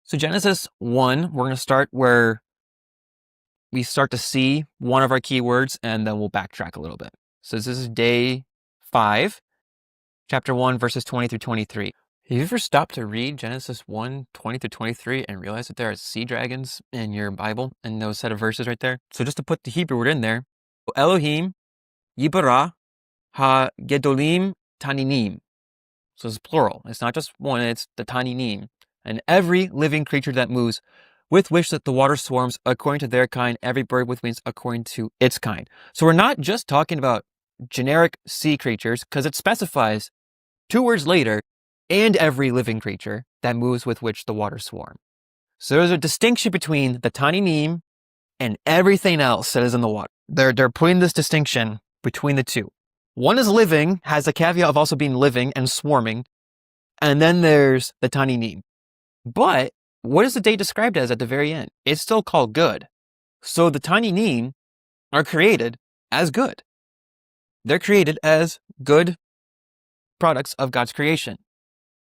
So Genesis 1, we're going to start where we start to see one of our keywords, and then we'll backtrack a little bit. So this is day 5, chapter 1, verses 20 through 23. Have you ever stopped to read Genesis 1, 20 through 23 and realize that there are sea dragons in your Bible in those set of verses right there? So just to put the Hebrew word in there, Elohim Yibara ha-gedolim Taninim. So it's plural. It's not just one, it's the Taninim. And every living creature that moves, with which that the water swarms according to their kind, every bird with wings according to its kind. So we're not just talking about generic sea creatures, because it specifies 2 words later, and every living creature that moves with which the waters swarm. So there's a distinction between the Taninim and everything else that is in the water. They're putting this distinction between the two. One is living, has the caveat of also being living and swarming, and then there's the Taninim. But what is the day described as at the very end? It's still called good. So the Taninim are created as good. They're created as good products of God's creation.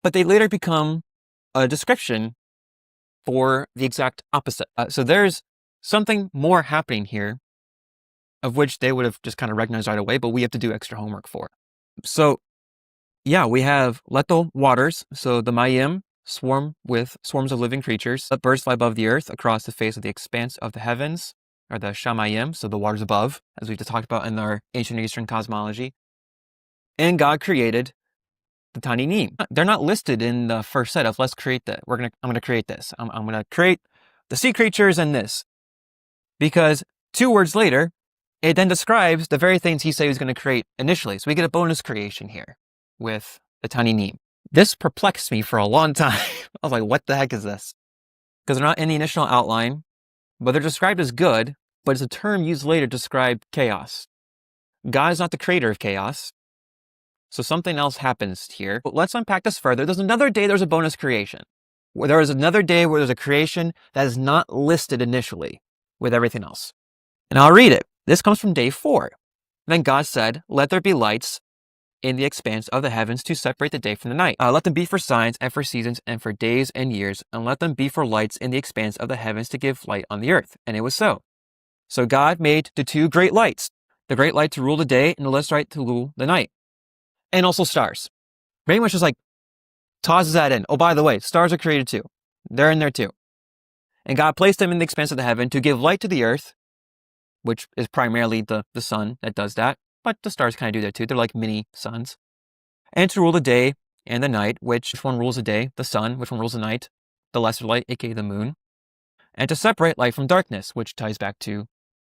But they later become a description for the exact opposite. So there's something more happening here, of which they would have just kind of recognized right away, but we have to do extra homework for. So yeah, we have let the waters, so the Mayim, swarm with swarms of living creatures. Let birds fly above the earth across the face of the expanse of the heavens, or the Shamayim, so the waters above, as we've just talked about in our ancient Eastern cosmology. And God created the Taninim. They're not listed in the first set of let's create that. I'm going to create this. I'm going to create the sea creatures and this, because 2 words later, it then describes the very things he said he was going to create initially. So we get a bonus creation here with the Taninim. This perplexed me for a long time. I was like, what the heck is this? Because they're not in the initial outline, but they're described as good, but it's a term used later to describe chaos. God is not the creator of chaos, so something else happens here. But let's unpack this further. There's another day there's a bonus creation. There is another day where there's a creation that is not listed initially with everything else. And I'll read it. This comes from day 4. Then God said, let there be lights in the expanse of the heavens to separate the day from the night. Let them be for signs and for seasons and for days and years, and let them be for lights in the expanse of the heavens to give light on the earth. And it was so. So God made the 2 great lights, the great light to rule the day and the less light to rule the night. And also stars. Pretty much just like tosses that in. Oh, by the way, stars are created too. They're in there too. And God placed them in the expanse of the heaven to give light to the earth, which is primarily the sun that does that. But the stars kind of do that too. They're like mini suns. And to rule the day and the night, which one rules the day? The sun. Which one rules the night? The lesser light, aka the moon. And to separate light from darkness, which ties back to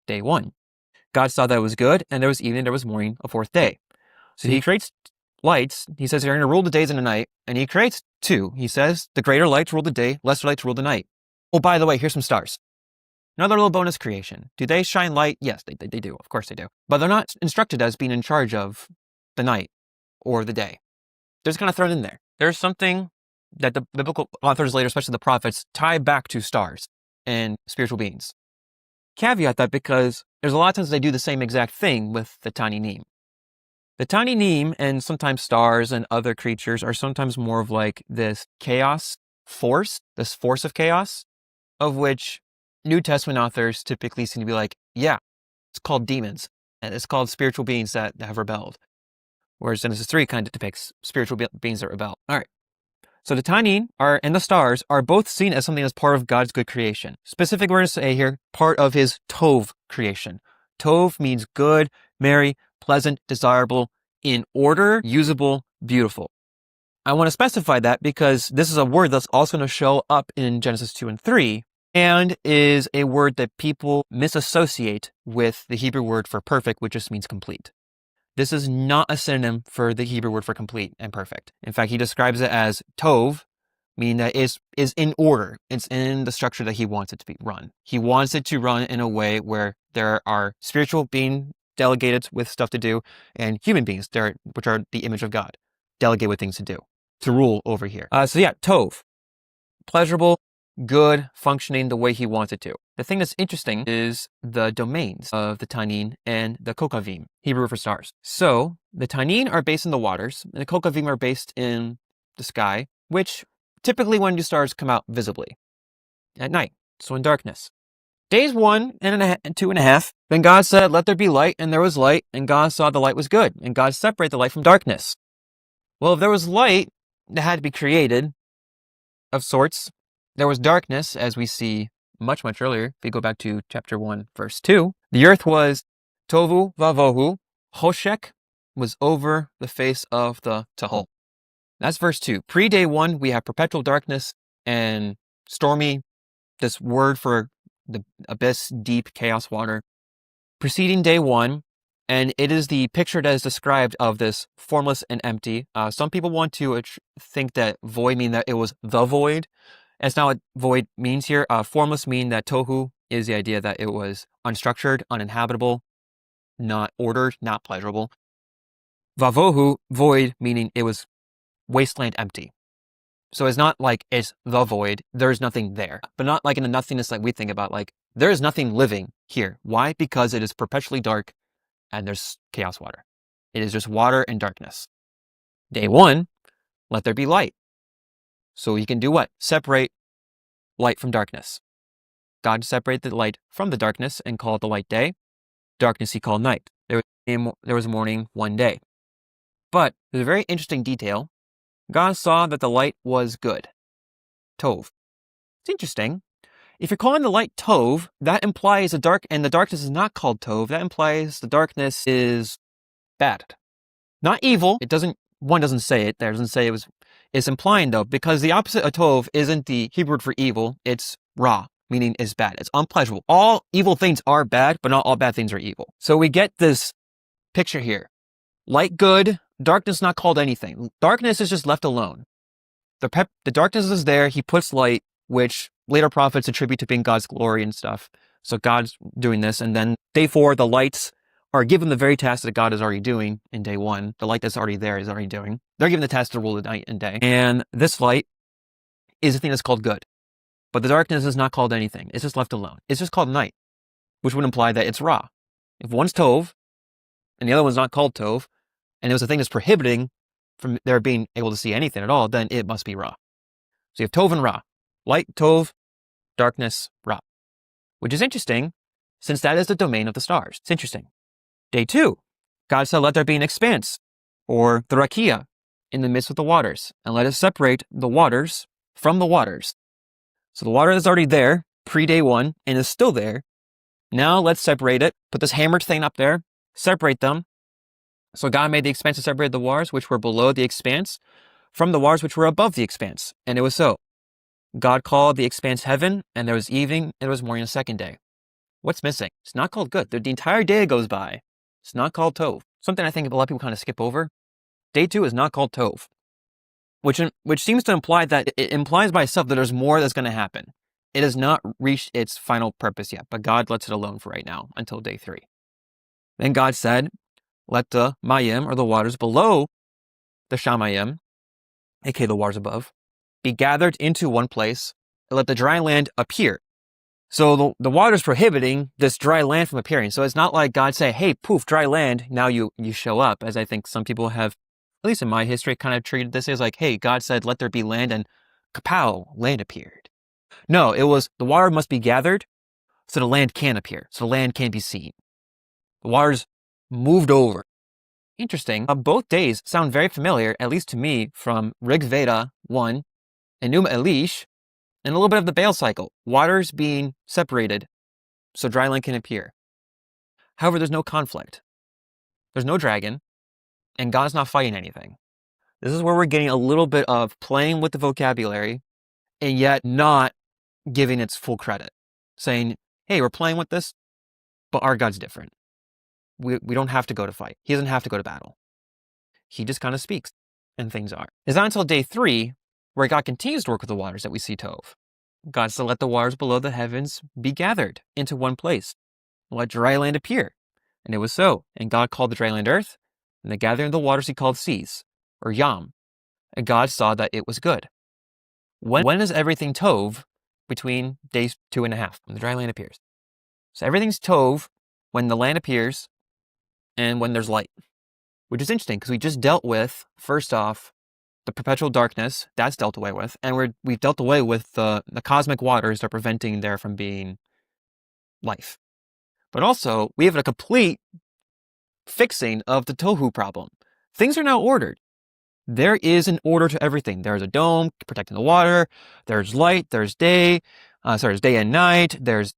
day 1. God saw that it was good, and there was evening, there was morning, a 4th day. So he creates lights. He says they're going to rule the days and the night, and he creates 2. He says the greater light to rule the day, lesser light to rule the night. Oh, by the way, here's some stars. Another little bonus creation. Do they shine light? Yes, they do. Of course they do. But they're not instructed as being in charge of the night or the day. They're just kind of thrown in there. There's something that the biblical authors later, especially the prophets, tie back to stars and spiritual beings. Caveat that because there's a lot of times they do the same exact thing with the Taninim. The Taninim and sometimes stars and other creatures are sometimes more of like this chaos force, this force of chaos, of which New Testament authors typically seem to be like, yeah, it's called demons, and it's called spiritual beings that have rebelled. Whereas Genesis 3 kind of depicts spiritual beings that rebel. All right. So the Taninim and the stars are both seen as something that's part of God's good creation. Specific, we're going to say here, part of his Tov creation. Tov means good, merry, pleasant, desirable, in order, usable, beautiful. I want to specify that because this is a word that's also going to show up in Genesis 2 and 3, and is a word that people misassociate with the Hebrew word for perfect, which just means complete. This is not a synonym for the Hebrew word for complete and perfect. In fact, he describes it as tov, meaning that it is in order. It's in the structure that he wants it to be run. He wants it to run in a way where there are spiritual beings delegated with stuff to do, and human beings, which are the image of God, delegated with things to do, to rule over here. So yeah, tov, pleasurable, good, functioning the way he wants it to. The thing that's interesting is the domains of the Tanin and the Kokavim, Hebrew for stars. So the Tanin are based in the waters, and the Kokavim are based in the sky, which typically when do stars come out visibly? at night, so in darkness. Days 1 and 2.5, then God said, let there be light, and there was light, and God saw the light was good, and God separated the light from darkness. Well, if there was light that had to be created, of sorts, there was darkness, as we see much, much earlier. If you go back to chapter 1, verse 2, the earth was tovu vavohu, hoshek was over the face of the tahol. That's verse 2. Pre-day 1, we have perpetual darkness and stormy, this word for the abyss, deep chaos water. Preceding day 1, and it is the picture that is described of this formless and empty. Some people want to think that void mean that it was the void. That's not what void means here. Formless mean that tohu is the idea that it was unstructured, uninhabitable, not ordered, not pleasurable. Vavohu, void, meaning it was wasteland, empty. So it's not like it's the void, there's nothing there. But not like in the nothingness like we think about, like there is nothing living here. Why? Because it is perpetually dark and there's chaos water. It is just water and darkness. Day 1, let there be light. So you can do what? Separate light from darkness. God separated the light from the darkness and called the light day. Darkness he called night. There was morning one day. But there's a very interesting detail. God saw that the light was good. Tov. It's interesting. If you're calling the light Tov, that implies the darkness is not called Tov. That implies the darkness is bad. Not evil. One doesn't say it. There doesn't say it was. It's implying though, because the opposite of Tov isn't the Hebrew word for evil. It's Ra, meaning it's bad. It's unpleasurable. All evil things are bad, but not all bad things are evil. So we get this picture here. Light good, darkness not called anything. Darkness is just left alone. The darkness is there. He puts light, which later prophets attribute to being God's glory and stuff. So God's doing this. And then day 4, the lights are given the very task that God is already doing in day 1. The light that's already there is already doing. They're given the task to rule the night and day. And this light is the thing that's called good. But the darkness is not called anything. It's just left alone. It's just called night, which would imply that it's Ra. If one's Tov and the other one's not called Tov, and it was a thing that's prohibiting from their being able to see anything at all, then it must be Ra. So you have Tov and Ra. Light, Tov, darkness, Ra. Which is interesting, since that is the domain of the stars. It's interesting. Day 2, God said, let there be an expanse, or the rakia, in the midst of the waters, and let us separate the waters from the waters. So the water is already there, pre-day 1, and is still there. Now let's separate it, put this hammered thing up there, separate them. So God made the expanse to separate the waters which were below the expanse from the waters which were above the expanse. And it was so. God called the expanse heaven, and there was evening, and there was morning the second day. What's missing? It's not called good. The entire day goes by. It's not called Tov. Something I think a lot of people kind of skip over. Day 2 is not called Tov, which seems to imply that it implies by itself that there's more that's going to happen. It has not reached its final purpose yet, but God lets it alone for right now until day 3. Then God said, let the mayim, or the waters below the shamayim, aka the waters above, be gathered into one place, and let the dry land appear. So the water is prohibiting this dry land from appearing. So it's not like God say, hey, poof, dry land, now you show up, as I think some people have, at least in my history, kind of treated this as like, hey, God said, let there be land, and kapow, land appeared. No, it was the water must be gathered so the land can appear, so the land can be seen. The waters moved over. Interesting. Both days sound very familiar, at least to me, from Rig Veda 1 and Numa Elish, and a little bit of the Baal cycle. Waters being separated so dry land can appear. However, there's no conflict. There's no dragon, and God's not fighting anything. This is where we're getting a little bit of playing with the vocabulary and yet not giving its full credit. Saying, hey, we're playing with this, but our God's different. We don't have to go to fight. He doesn't have to go to battle. He just kind of speaks, and things are. It's not until day 3 where God continues to work with the waters that we see Tov. God said, let the waters below the heavens be gathered into one place. Let dry land appear. And it was so. And God called the dry land earth, and the gathering of the waters he called seas, or yam. And God saw that it was good. When is everything Tov? Between days 2.5, when the dry land appears. So everything's Tov when the land appears and when there's light. Which is interesting, because we just dealt with, first off, the perpetual darkness, that's dealt away with, and we've dealt away with the cosmic waters that are preventing there from being life. But also, we have a complete fixing of the tohu problem. Things are now ordered. There is an order to everything. There's a dome protecting the water. There's light. There's day. There's day and night. There's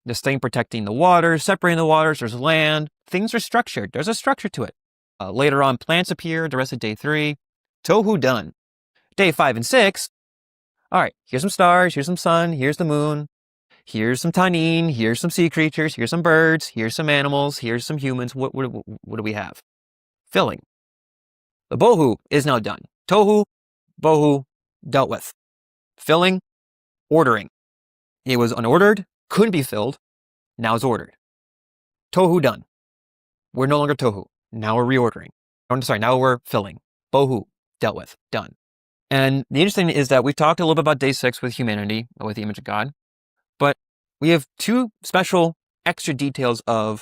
this thing protecting the waters, separating the waters. There's land. Things are structured. There's a structure to it. Later on, plants appear. The rest of day 3. Tohu done. Day 5 and 6. All right, here's some stars. Here's some sun. Here's the moon. Here's some Taninim. Here's some sea creatures. Here's some birds. Here's some animals. Here's some humans. What do we have? Filling. The bohu is now done. Tohu, bohu, dealt with. Filling, ordering. It was unordered, couldn't be filled. Now it's ordered. Tohu done. We're no longer tohu. Now we're reordering. Now we're filling. Bohu, dealt with, done. And the interesting is that we've talked a little bit about day 6 with humanity, with the image of God. But we have 2 special extra details of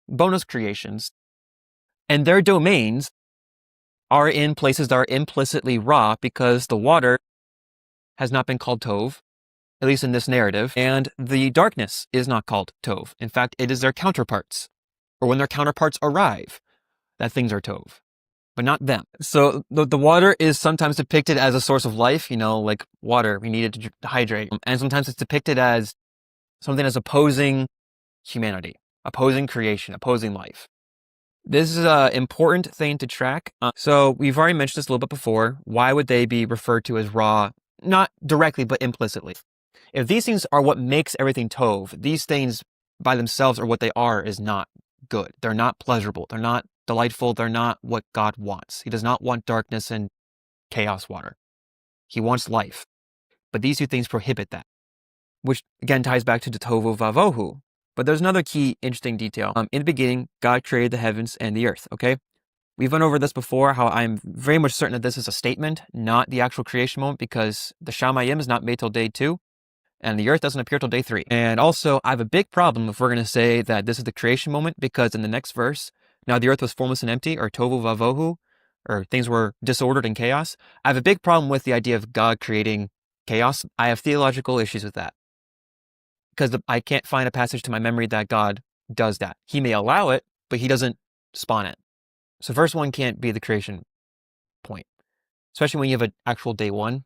bonus creations. And their domains are in places that are implicitly Ra because the water has not been called Tov, at least in this narrative, and the darkness is not called Tov. In fact, it is their counterparts, or when their counterparts arrive, that things are Tov, but not them. So the water is sometimes depicted as a source of life, like water, we need it to hydrate, and sometimes it's depicted as something as opposing humanity, opposing creation, opposing life. This is an important thing to track. So we've already mentioned this a little bit before. Why would they be referred to as Ra? Not directly, but implicitly. If these things are what makes everything Tov, these things by themselves or what they are is not good. They're not pleasurable. They're not delightful. They're not what God wants. He does not want darkness and chaos water. He wants life. But these 2 things prohibit that, which again ties back to the Tohu Vavohu. But there's another key interesting detail. In the beginning, God created the heavens and the earth, okay? We've went over this before, how I'm very much certain that this is a statement, not the actual creation moment, because the Shamayim is not made till day 2, and the earth doesn't appear till day 3. And also, I have a big problem if we're going to say that this is the creation moment, because in the next verse, now the earth was formless and empty, or Tohu Vavohu, or things were disordered and chaos. I have a big problem with the idea of God creating chaos. I have theological issues with that, because I can't find a passage to my memory that God does that. He may allow it, but he doesn't spawn it. So verse 1 can't be the creation point, especially when you have an actual day 1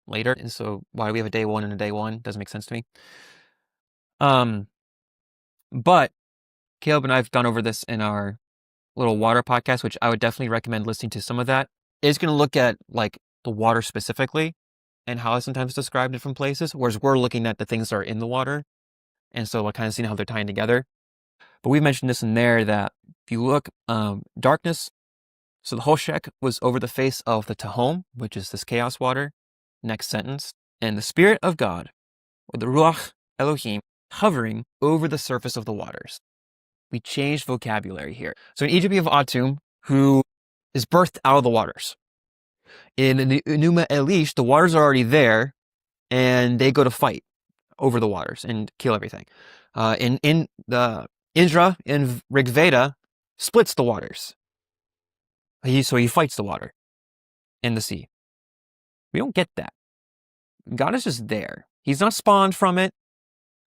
later. And so why do we have a day 1 and a day 1? Doesn't make sense to me. But Caleb and I have gone over this in our little water podcast, which I would definitely recommend listening to some of that. It's going to look at the water specifically and how it's sometimes described in different places, whereas we're looking at the things that are in the water. And so we're kind of seeing how they're tying together. But we mentioned this in there that if you look, darkness, so the Hoshek was over the face of the Tahom, which is this chaos water. Next sentence. And the Spirit of God, or the Ruach Elohim, hovering over the surface of the waters. We changed vocabulary here. So in Egypt, we have Atum, who is birthed out of the waters. In the Enuma Elish, the waters are already there, and they go to fight over the waters and kill everything. In the Indra in Rig Veda splits the waters. So he fights the water in the sea. We don't get that. God is just there. He's not spawned from it.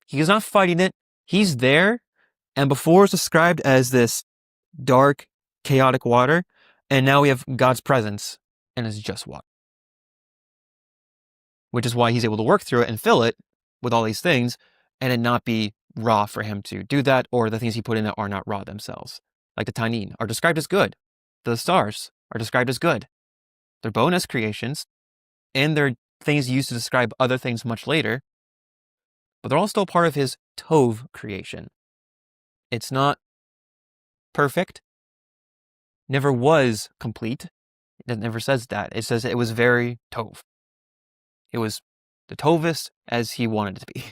He's not fighting it. He's there. And before it's described as this dark, chaotic water. And now we have God's presence and it's just water. Which is why he's able to work through it and fill it with all these things and it not be raw for him to do that, or the things he put in it are not raw themselves. Like the Taninim are described as good. The stars are described as good. They're bonus creations and they're things used to describe other things much later, but they're all still part of his Tov creation. It's not perfect, never was complete. It never says that. It says it was very Tov. It was the Tovest as he wanted it to be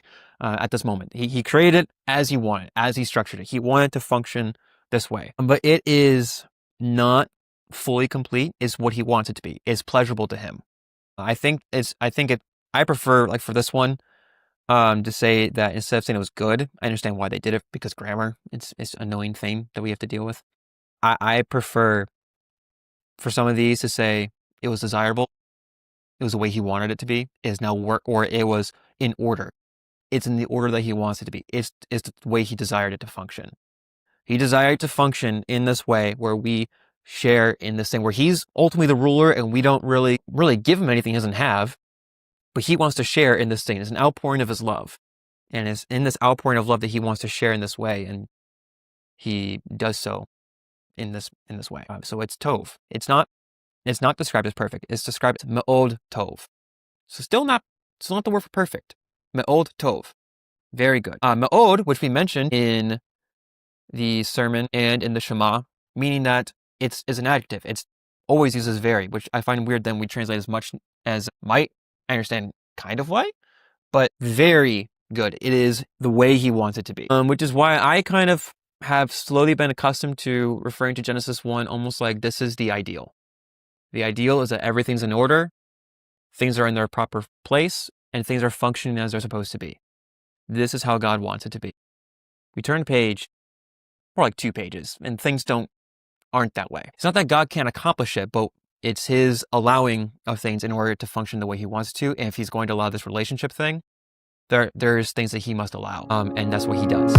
at this moment. He created it as he wanted, as he structured it. He wanted to function this way. But it is not fully complete, is what he wants it to be. It's pleasurable to him. I prefer, like for this one, to say that instead of saying it was good, I understand why they did it, because grammar, it's an annoying thing that we have to deal with. I prefer for some of these to say it was desirable. it was the way he wanted it to be, is now or it was in order. It's in the order that he wants it to be. It's the way he desired it to function. He desired to function in this way where we share in this thing where he's ultimately the ruler and we don't really give him anything he doesn't have, but he wants to share in this thing. It's an outpouring of his love. And it's in this outpouring of love that he wants to share in this way, and he does so in this way. So it's tov. It's not described as perfect. It's described as me'od tov. So still not the word for perfect. Me'od tov. Very good. Me'od, which we mentioned in the sermon and in the Shema, meaning that it's an adjective. It's always used as very, which I find weird. Then we translate as much as might. I understand kind of why, but very good. It is the way he wants it to be. Which is why I kind of have slowly been accustomed to referring to Genesis 1 almost like this is the ideal. The ideal is that everything's in order, things are in their proper place, and things are functioning as they're supposed to be. This is how God wants it to be. We turn page, or like 2 pages, and things aren't that way. It's not that God can't accomplish it, but it's his allowing of things in order to function the way he wants to. And if he's going to allow this relationship thing, there's things that he must allow. And that's what he does.